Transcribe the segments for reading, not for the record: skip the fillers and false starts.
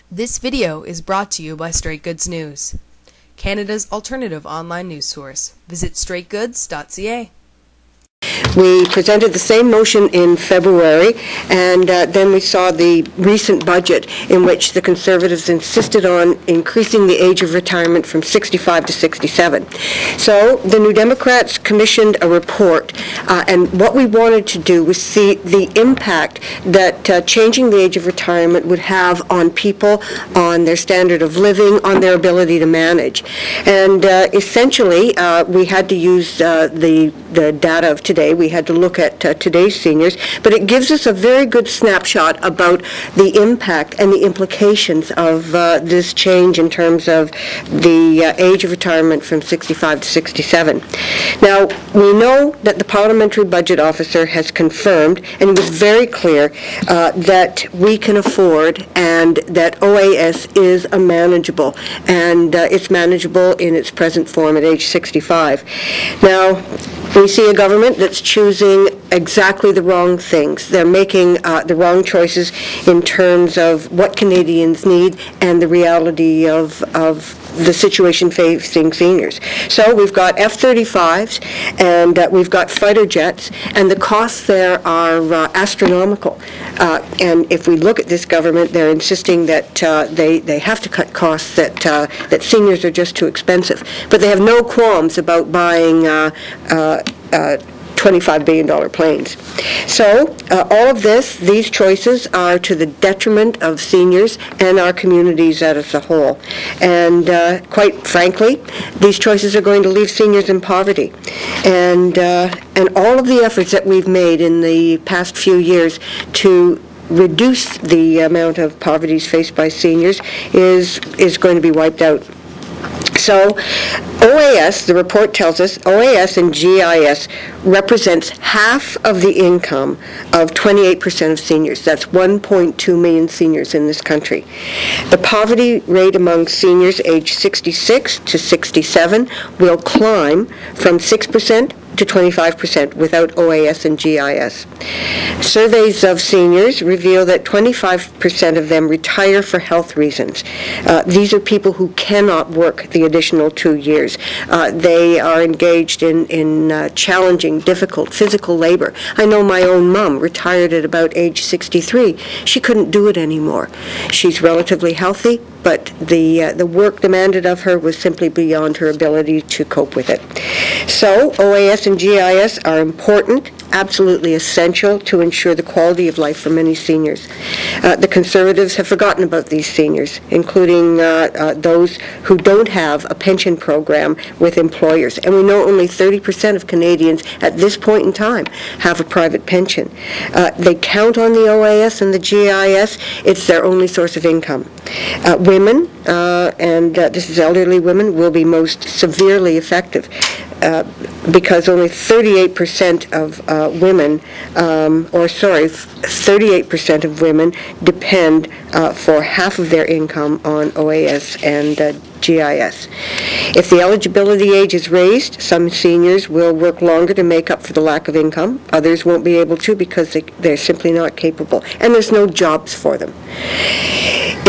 This video is brought to you by Straight Goods News, Canada's alternative online news source. Visit straightgoods.ca. We presented the same motion in February, and then we saw the recent budget in which the Conservatives insisted on increasing the age of retirement from 65 to 67. So the New Democrats commissioned a report, and what we wanted to do was see the impact that changing the age of retirement would have on people, on their standard of living, on their ability to manage. And essentially, we had to use the data of today. We had to look at today's seniors, but it gives us a very good snapshot about the impact and the implications of this change in terms of the age of retirement from 65 to 67. Now, we know that the Parliamentary Budget Officer has confirmed, and it was very clear, that we can afford and that OAS is manageable, and it's manageable in its present form at age 65. Now, we see a government that's choosing exactly the wrong things. They're making the wrong choices in terms of what Canadians need and the reality of the situation facing seniors. So we've got F-35s and we've got fighter jets, and the costs there are astronomical. And if we look at this government, they're insisting that they have to cut costs, that seniors are just too expensive. But they have no qualms about buying $25 billion planes. So all of these choices are to the detriment of seniors and our communities as a whole. And quite frankly, these choices are going to leave seniors in poverty. And all of the efforts that we've made in the past few years to reduce the amount of poverty faced by seniors is going to be wiped out. So OAS, the report tells us, OAS and GIS represents half of the income of 28% of seniors. That's 1.2 million seniors in this country. The poverty rate among seniors aged 66 to 67 will climb from 6% to 25% without OAS and GIS. Surveys of seniors reveal that 25% of them retire for health reasons. These are people who cannot work the additional 2 years. They are engaged in challenging, difficult physical labor. I know my own mom retired at about age 63. She couldn't do it anymore. She's relatively healthy, but the work demanded of her was simply beyond her ability to cope with it. So OAS and GIS are important, absolutely essential to ensure the quality of life for many seniors. The Conservatives have forgotten about these seniors, including those who don't have a pension program with employers. And we know only 30% of Canadians at this point in time have a private pension. They count on the OAS and the GIS. It's their only source of income. Women, and this is elderly women, will be most severely affected. Because only 38% of women, 38% of women depend for half of their income on OAS and GIS. If the eligibility age is raised, some seniors will work longer to make up for the lack of income. Others won't be able to because they're simply not capable, and there's no jobs for them.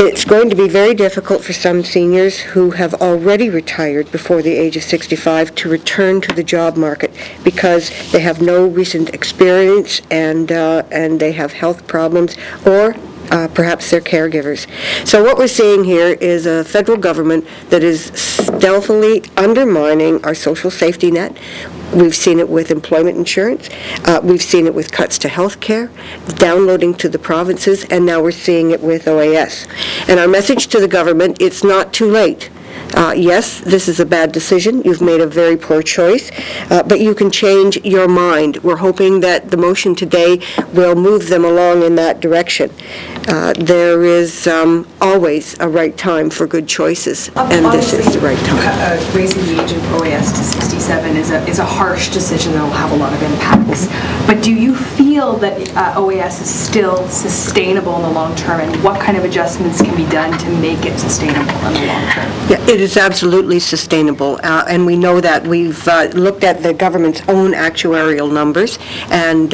It's going to be very difficult for some seniors who have already retired before the age of 65 to return to the job market because they have no recent experience and they have health problems, or perhaps they're caregivers. So what we're seeing here is a federal government that is stealthily undermining our social safety net. We've seen it with employment insurance. We've seen it with cuts to health care, downloading to the provinces, and now we're seeing it with OAS. And our message to the government, it's not too late. Yes, this is a bad decision. You've made a very poor choice, but you can change your mind. We're hoping that the motion today will move them along in that direction. There is always a right time for good choices, and this is the right time. Raising the age of OAS to 67 is a harsh decision that will have a lot of impacts. But do you feel feel that OAS is still sustainable in the long term, and what kind of adjustments can be done to make it sustainable in the long term? Yeah, it is absolutely sustainable, and we know that. We've looked at the government's own actuarial numbers, and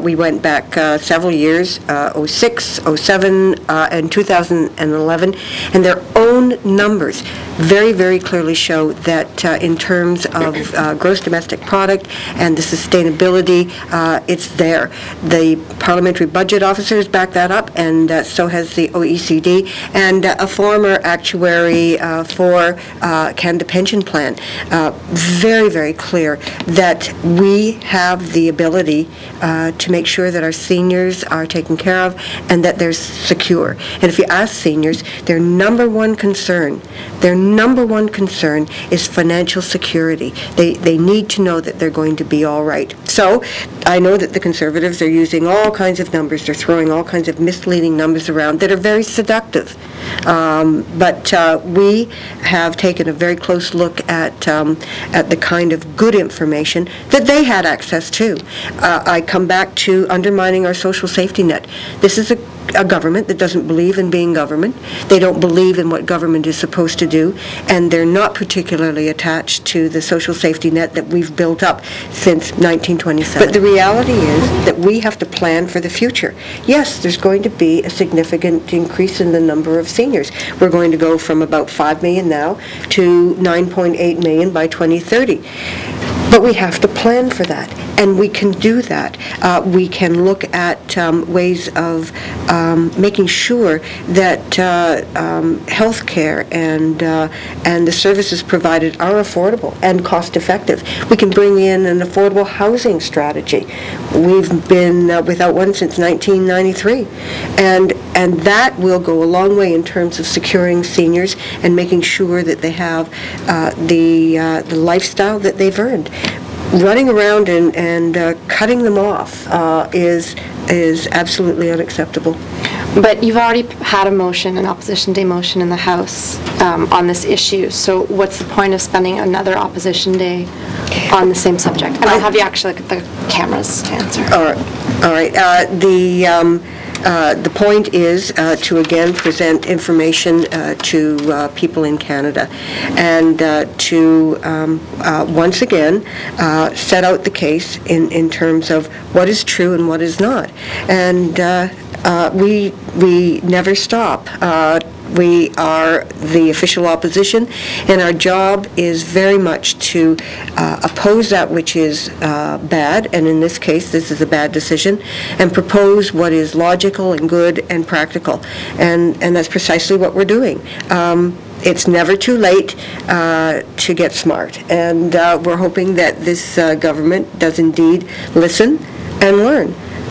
we went back several years, 06, 07, and 2011, and their own numbers very, very clearly show that in terms of gross domestic product and the sustainability, it's there. The parliamentary budget officers back that up, and so has the OECD, and a former actuary for Canada Pension Plan. Very, very clear that we have the ability to make sure that our seniors are taken care of and that they're secure. And if you ask seniors, their number one concern is financial security. They need to know that they're going to be all right. So I know that the Conservatives are using all kinds of numbers. They're throwing all kinds of misleading numbers around that are very seductive. But we have taken a very close look at the kind of good information that they had access to. I come back to undermining our social safety net. This is a government that doesn't believe in being government. They don't believe in what government is supposed to do, and they're not particularly attached to the social safety net that we've built up since 1927. But the reality is that we have to plan for the future. Yes, there's going to be a significant increase in the number of seniors. We're going to go from about 5 million now to 9.8 million by 2030. But we have to plan for that, and we can do that. We can look at ways of making sure that health care and the services provided are affordable and cost-effective. We can bring in an affordable housing strategy. We've been without one since 1993, and that will go a long way in terms of securing seniors and making sure that they have the lifestyle that they've earned. Running around and cutting them off is absolutely unacceptable. But you've already had a motion, an Opposition Day motion in the House on this issue, so what's the point of spending another Opposition Day on the same subject? And I'll have you actually look at the cameras to answer. All right. The point is to again present information to people in Canada, and to once again set out the case in terms of what is true and what is not. And we never stop. We are the official opposition, and our job is very much to oppose that which is bad, and in this case, this is a bad decision, and propose what is logical and good and practical. And that's precisely what we're doing. It's never too late to get smart, and we're hoping that this government does indeed listen and learn.